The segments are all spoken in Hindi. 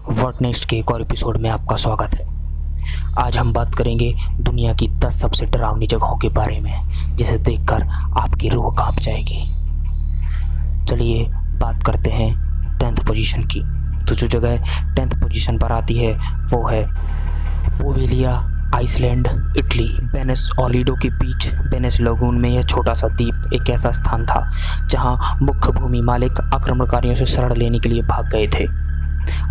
व्हाट नेक्स्ट के एक और एपिसोड में आपका स्वागत है। आज हम बात करेंगे दुनिया की 10 सबसे डरावनी जगहों के बारे में, जिसे देखकर आपकी रूह कांप जाएगी। चलिए बात करते हैं 10th पोजीशन की। तो जो जगह 10th पोजीशन पर आती है वो है पोवेलिया आइसलैंड, इटली। वेनिस और लिडो के बीच वेनिस लगून में यह छोटा सा द्वीप एक ऐसा स्थान था जहां मुख्य भूमि मालिक आक्रमणकारियों से शरण लेने के लिए भाग गए थे।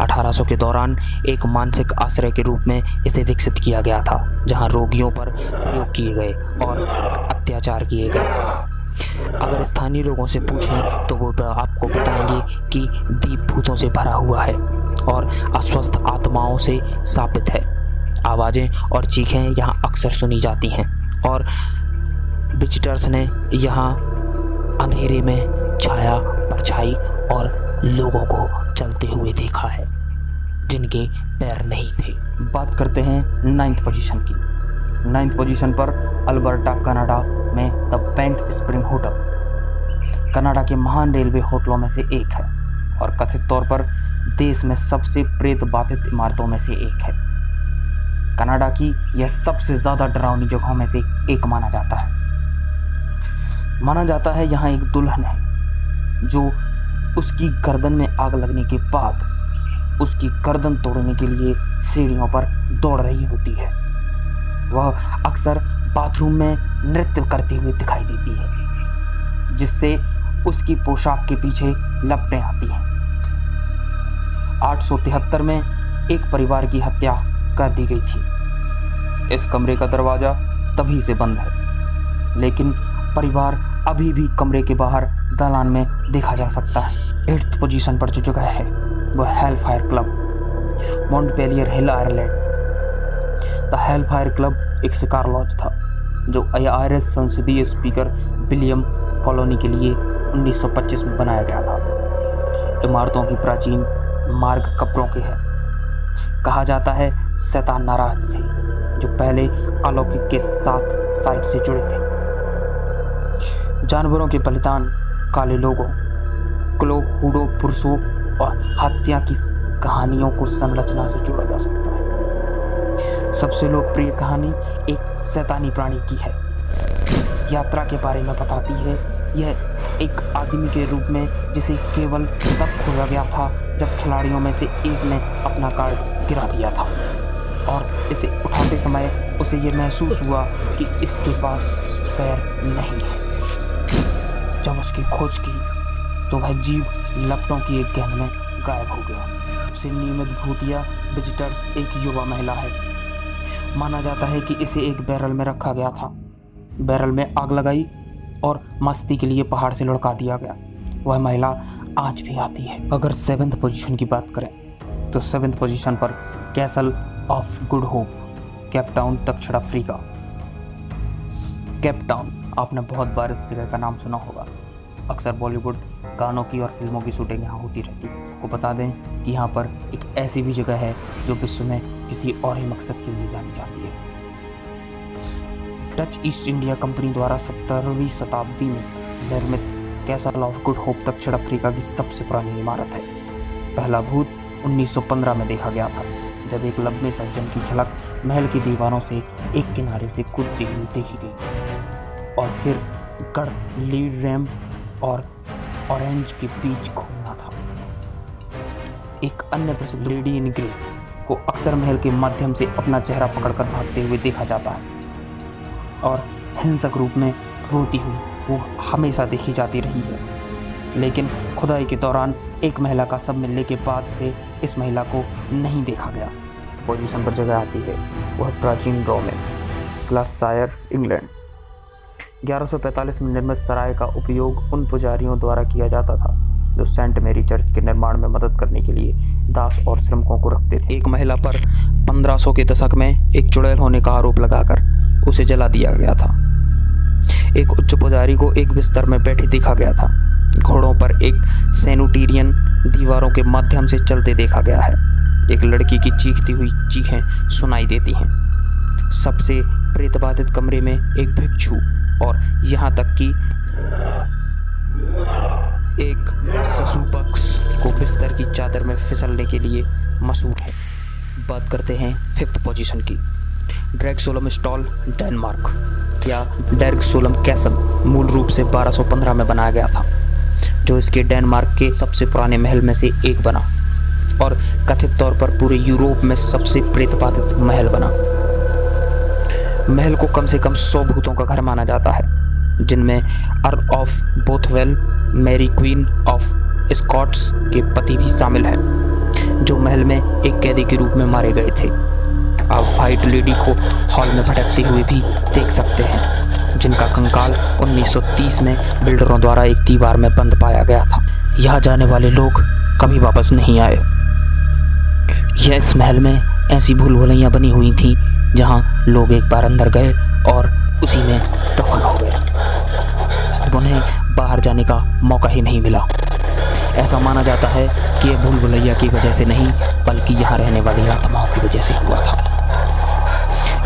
1800 के दौरान एक मानसिक आश्रय के रूप में इसे विकसित किया गया था, जहां रोगियों पर प्रयोग किए गए और अत्याचार किए गए। अगर स्थानीय लोगों से पूछें तो वो आपको बताएंगे कि द्वीप भूतों से भरा हुआ है और अस्वस्थ आत्माओं से शापित है। आवाज़ें और चीखें यहाँ अक्सर सुनी जाती हैं और विजिटर्स ने यहाँ अंधेरे में छाया, परछाई और लोगों को चलते हुए देखा है जिनके पैर नहीं थे। बात करते हैं 9th पोजीशन की। 9th पोजीशन पर अल्बर्टा, कनाडा में the bank spring hotel Canada के महान रेलवे होटलों में से एक है और कथित तौर पर देश में सबसे प्रेत बाधित इमारतों में से एक है। कनाडा की यह सबसे ज़्यादा डरावनी जगहों में से एक माना जाता है। यहाँ एक दुल्हन है जो उसकी गर्दन में आग लगने के बाद उसकी गर्दन तोड़ने के लिए सीढ़ियों पर दौड़ रही होती है। वह अक्सर बाथरूम में नृत्य करती हुई दिखाई देती है, जिससे उसकी पोशाक के पीछे लपटें आती हैं। 873 में एक परिवार की हत्या कर दी गई थी। इस कमरे का दरवाज़ा तभी से बंद है, लेकिन परिवार अभी भी कमरे के बाहर दालान में देखा जा सकता है। 8th पोजीशन पर जो जगह है वह Hellfire club, Montpellier hill, Ireland. The Hellfire club एक शिकार लॉज था जो आयरिश संसदीय स्पीकर विलियम कॉलोनी के लिए 1925 में बनाया गया था। इमारतों की प्राचीन मार्ग कब्रों के हैं। कहा जाता है शैतान नाराज थे जो पहले अलौकिक के साथ साइट से जुड़े थे। जानवरों के बलिदान, काले लोगों, क्लोहूडो पुरुषों और हत्या की कहानियों को संरचना से जोड़ा जा सकता है। सबसे लोकप्रिय कहानी एक शैतानी प्राणी की है। यात्रा के बारे में बताती है यह एक आदमी के रूप में जिसे केवल तब खोजा गया था जब खिलाड़ियों में से एक ने अपना कार्ड गिरा दिया था और इसे उठाते समय उसे यह महसूस हुआ कि इसके पास पैर नहीं है। जब उसकी खोज की तो वह जीव लपटों की एक गहन में गायब हो गया। सबसे नियमित भूतिया विजिटर्स एक युवा महिला है। माना जाता है कि इसे एक बैरल में रखा गया था। बैरल में आग लगाई और मस्ती के लिए पहाड़ से लुढ़का दिया गया। वह महिला आज भी आती है। अगर 7th पोजीशन की बात करें तो 7th पोजीशन पर castle of good hope, Cape Town, दक्षिण अफ्रीका। केप टाउन, आपने बहुत बार इस जगह का नाम सुना होगा। अक्सर बॉलीवुड गानों की और फिल्मों की शूटिंग यहाँ होती रहती है। आपको बता दें कि यहाँ पर एक ऐसी भी जगह है जो विश्व में किसी और ही मकसद के लिए जानी जाती है। डच ईस्ट इंडिया कंपनी द्वारा 17वीं शताब्दी में निर्मित कैसल ऑफ गुड होप दक्षिण अफ्रीका की सबसे पुरानी इमारत है। पहला भूत 1915 में देखा गया था, जब एक लंबे सज्जन की झलक महल की दीवारों से एक किनारे से कूदती हुई देखी गई और फिर गढ़ लीड रैम और ऑरेंज के बीच घूमना था। एक अन्य प्रसिद्ध लेडी इन ग्रे को अक्सर महल के माध्यम से अपना चेहरा पकड़कर भागते हुए देखा जाता है और हिंसक रूप में रोती हुई वो हमेशा देखी जाती रही है। लेकिन खुदाई के दौरान एक महिला का शव मिलने के बाद से इस महिला को नहीं देखा गया। पोजीशन पर जगह आती है वह प्राचीन रोम, ग्लॉस्टरशायर, इंग्लैंड। 1145 में निर्मित सराय का उपयोग उन पुजारियों द्वारा किया जाता था जो सेंट मैरी चर्च के निर्माण में मदद करने के लिए दास और श्रमिकों को रखते थे। एक महिला पर 1500 के दशक में एक चुड़ैल होने का आरोप लगाकर उसे जला दिया गया था। एक उच्च पुजारी को एक बिस्तर में बैठे देखा गया था। घोड़ों पर एक सेनुटेरियन दीवारों के माध्यम से चलते देखा गया है। एक लड़की की चीखती हुई चीखें सुनाई देती हैं। सबसे प्रेतबाधित कमरे में एक भिक्षु और यहाँ तक कि एक ससूपक्स को बिस्तर की चादर में फिसलने के लिए मशहूर है। बात करते हैं 5th पोजीशन की। ड्रैगसोलमस्टॉल डेनमार्क या डर्गसोलम कैसल मूल रूप से 1215 में बनाया गया था, जो इसके डेनमार्क के सबसे पुराने महल में से एक बना और कथित तौर पर पूरे यूरोप में सबसे प्रेतबाधित महल बना। महल को कम से कम 100 भूतों का घर माना जाता है, जिनमें Earl of Bothwell, Mary Queen of Scots के पति भी शामिल हैं, जो महल में एक कैदी के रूप में मारे गए थे। आप व्हाइट लेडी को हॉल में भटकते हुए भी देख सकते हैं, जिनका कंकाल 1930 में बिल्डरों द्वारा एक दीवार में बंद पाया गया था। यहाँ जाने वाले लोग कभी वापस नहीं आए। यह इस महल में ऐसी भूल भुलैयाँ बनी हुई थीं जहाँ लोग एक बार अंदर गए और उसी में दफन हो गए। उन्हें बाहर जाने का मौका ही नहीं मिला। ऐसा माना जाता है कि यह भूल भुलैया की वजह से नहीं, बल्कि यहाँ रहने वाली आत्माओं की वजह से हुआ था।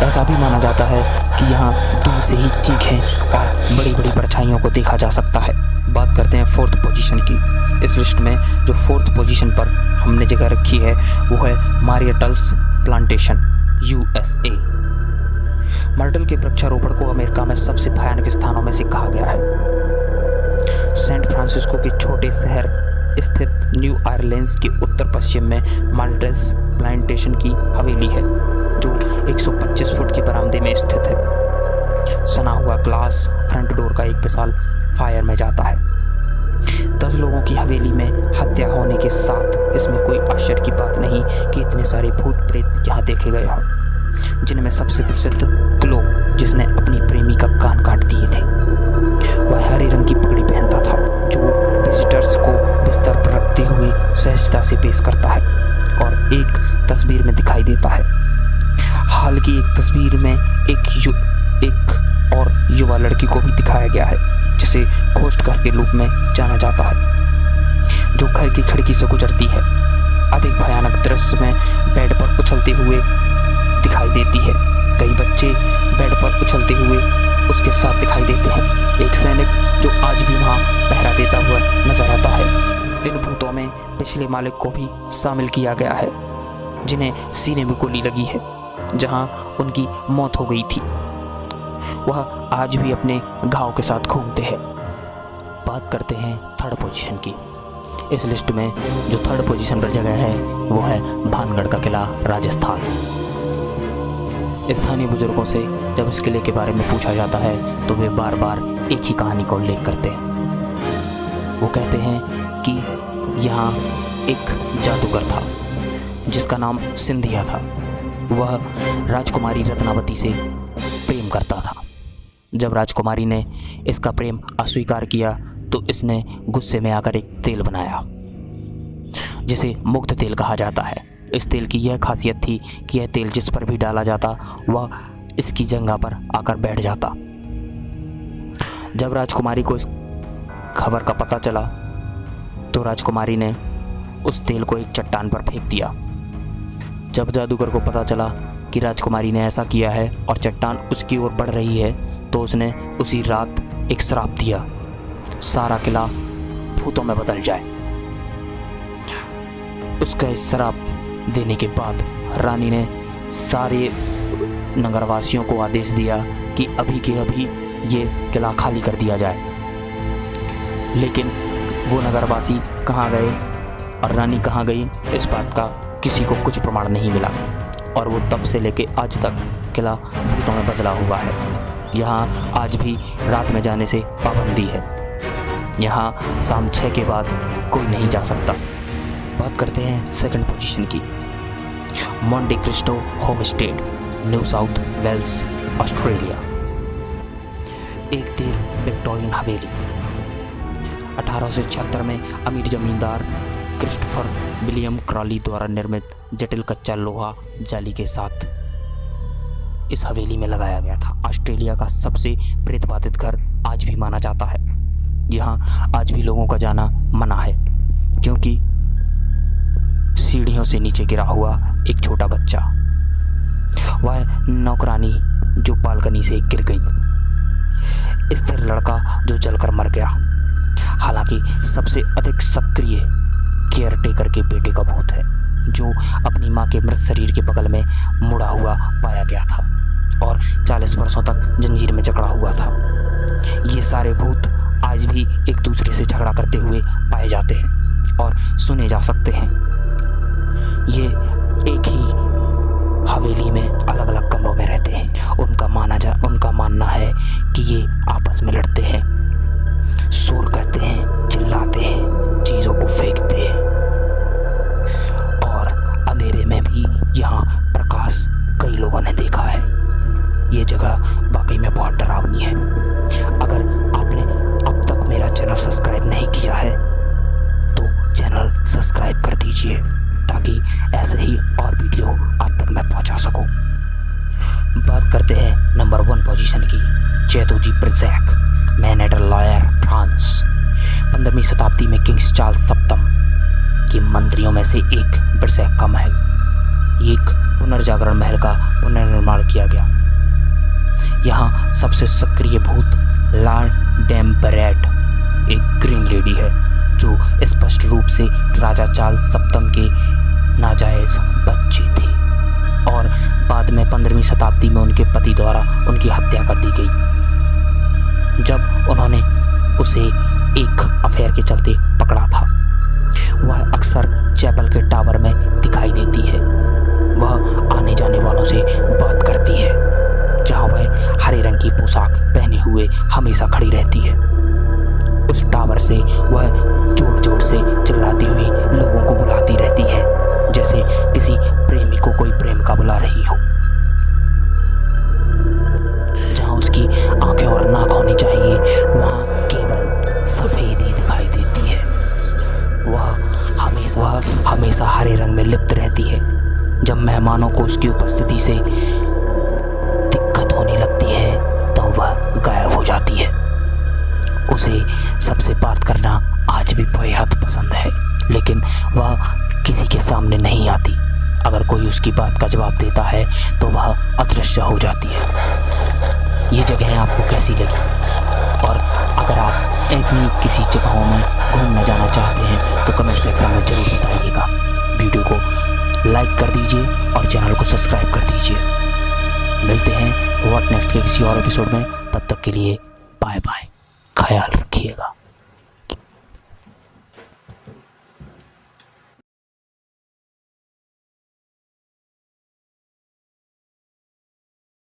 ऐसा भी माना जाता है कि यहाँ दूर से ही चीखें और बड़ी बड़ी परछाइयों को देखा जा सकता है। बात करते हैं 4th पोजीशन की। इस लिस्ट में जो 4th पोजीशन पर हमने जगह रखी है वो है मारियटल्स प्लांटेशन, USA। मर्टल के वृक्षारोपण को अमेरिका में सबसे भयानक स्थानों में से कहा गया है। सैन फ्रांसिस्को के छोटे शहर स्थित न्यू ऑरलीन्स के उत्तर पश्चिम में मार्टल्स प्लांटेशन की हवेली है, जो 125 फुट के बरामदे में स्थित है। सना हुआ ग्लास फ्रंट डोर का एक विशाल फायर में जाता है। 10 लोगों की हवेली में हत्या होने के साथ इसमें कोई आश्चर्य की बात नहीं कि इतने सारे भूत प्रेत यहाँ देखे गए हों, जिनमें सबसे प्रसिद्ध क्लो, जिसने अपनी प्रेमी का कान काट दिए थे। वह हरे रंग की पगड़ी पहनता था, जो विजिटर्स को बिस्तर पर रखते हुए सहजता से पेश करता है और एक तस्वीर में दिखाई देता है। हाल की एक तस्वीर में एक और युवा लड़की को भी दिखाया गया है, जिसे घोस्ट घर के रूप में जाना जाता है, जो घर की खिड़की से गुजरती है। अधिक भयानक दृश्य में बेड पर उछलते हुए दिखाई देती है। कई बच्चे बेड पर उछलते हुए उसके साथ दिखाई देते हैं। एक सैनिक जो आज भी वहाँ पहरा देता हुआ नजर आता है। इन भूतों में पिछले मालिक को भी शामिल किया गया है, जिन्हें सीने में गोली लगी है, जहाँ उनकी मौत हो गई थी। वह आज भी अपने घाव के साथ घूमते हैं। बात करते हैं 3rd पोजीशन की। इस लिस्ट में जो 3rd पोजीशन पर जगह है वो है भानगढ़ का किला, राजस्थान। स्थानीय बुजुर्गों से जब इस किले के बारे में पूछा जाता है तो वे बार बार एक ही कहानी का उल्लेख करते हैं। वो कहते हैं कि यहाँ एक जादूगर था जिसका नाम सिंधिया था। वह राजकुमारी रत्नावती से प्रेम करता था। जब राजकुमारी ने इसका प्रेम अस्वीकार किया तो इसने गुस्से में आकर एक तेल बनाया, जिसे मुग्ध तेल कहा जाता है। इस तेल की यह खासियत थी कि यह तेल जिस पर भी डाला जाता वह इसकी जगह पर आकर बैठ जाता। जब राजकुमारी को इस खबर का पता चला तो राजकुमारी ने उस तेल को एक चट्टान पर फेंक दिया। जब जादूगर को पता चला कि राजकुमारी ने ऐसा किया है और चट्टान उसकी ओर बढ़ रही है तो उसने उसी रात एक श्राप दिया, सारा किला भूतों में बदल जाए। उसका इस श्राप देने के बाद रानी ने सारे नगरवासियों को आदेश दिया कि अभी के अभी ये किला खाली कर दिया जाए। लेकिन वो नगरवासी कहाँ गए और रानी कहाँ गई, इस बात का किसी को कुछ प्रमाण नहीं मिला और वो तब से लेके आज तक किला भूतों में बदला हुआ है। यहाँ आज भी रात में जाने से पाबंदी है। यहाँ शाम 6 के बाद कोई नहीं जा सकता। बात करते हैं 2nd पोजीशन की। Monte Cristo Homestead, New South Wales, Australia. एक देर विक्टोरियन हवेली। 1876 में अमीर जमींदार क्रिस्टोफर विलियम क्रॉली द्वारा निर्मित जटिल कच्चा लोहा जाली के साथ इस हवेली में लगाया गया था। ऑस्ट्रेलिया का सबसे प्रेतबाधित घर आज भी माना जाता है। यहाँ आज भी लोगों का जाना मना है, क्योंकि सीढ़ियों से नीचे गिरा हुआ एक छोटा बच्चा, वह नौकरानी जो बालकनी से गिर गई, स्थिर लड़का जो जलकर मर गया, हालांकि सबसे अधिक सक्रिय केयरटेकर के बेटे का भूत है, जो अपनी मां के मृत शरीर के बगल में मुड़ा हुआ पाया गया था और 40 वर्षों तक जंजीर में जकड़ा हुआ था। ये सारे भूत आज भी एक दूसरे से झगड़ा करते हुए पाए जाते हैं और सुने जा सकते हैं। ये एक ही हवेली में अलग अलग कमरों में रहते हैं। उनका मानना है कि ये आपस में लड़ते हैं, शोर करते हैं, चिल्लाते हैं, चीज़ों को फेंकते हैं और अंधेरे में भी यहाँ प्रकाश कई लोगों ने देखा है। ये जगह वाकई में बहुत डरावनी है। अगर आपने अब तक मेरा चैनल सब्सक्राइब नहीं किया है तो चैनल सब्सक्राइब कर दीजिए, ताकि ऐसे ही और वीडियो आप तक मैं पहुंचा सकूं। बात करते हैं नंबर 1 पोजीशन की, चैतेजी ब्रिजैक, मैन एट लॉयर, फ्रांस। 15वीं शताब्दी में किंग्स चार्ल्स सप्तम के मंत्रियों में से एक ब्रिजैक का महल, एक पुनर्जागरण महल का पुनर्निर्माण किया गया। यहाँ सबसे सक्रिय भूत लॉर्ड डेम्परेट, एक ग्रीन लेडी है, जो स्पष्ट रूप से राजा चार्ल्स सप्तम के नाजायज बच्चे थे और बाद में 15वीं शताब्दी में उनके पति द्वारा उनकी हत्या कर दी गई, जब उन्होंने उसे एक अफेयर के चलते पकड़ा था। वह अक्सर चैपल के टावर में दिखाई देती है। वह आने जाने वालों से बात करती है, जहां वह हरे रंग की पोशाक पहने हुए हमेशा खड़ी रहती है। उस टावर से वह जोर जोर से चिल्लाती हुई लोगों को बुलाती रहती है, जैसे किसी प्रेमी को कोई प्रेमिका बुला रही हो। जहां उसकी आंखें और नाक होनी चाहिए, वहां केवल सफेद ही दिखाई देती है। वह हमेशा हरे रंग में लिप्त रहती है। जब मेहमानों को उसकी उपस्थिति से दिक्कत होने लगती है तो वह गायब हो जाती है। उसे सबसे बात करना आज भी बेहद पसंद है, लेकिन वह किसी के सामने नहीं आती। अगर कोई उसकी बात का जवाब देता है तो वह अदृश्य हो जाती है। ये जगह आपको कैसी लगी? और अगर आप ऐसी किसी जगहों में घूमने जाना चाहते हैं तो कमेंट सेक्शन में ज़रूर बताइएगा। वीडियो को लाइक कर दीजिए और चैनल को सब्सक्राइब कर दीजिए। मिलते हैं व्हाट नेक्स्ट के किसी और एपिसोड में। तब तक के लिए बाय बाय, ख्याल रखिएगा।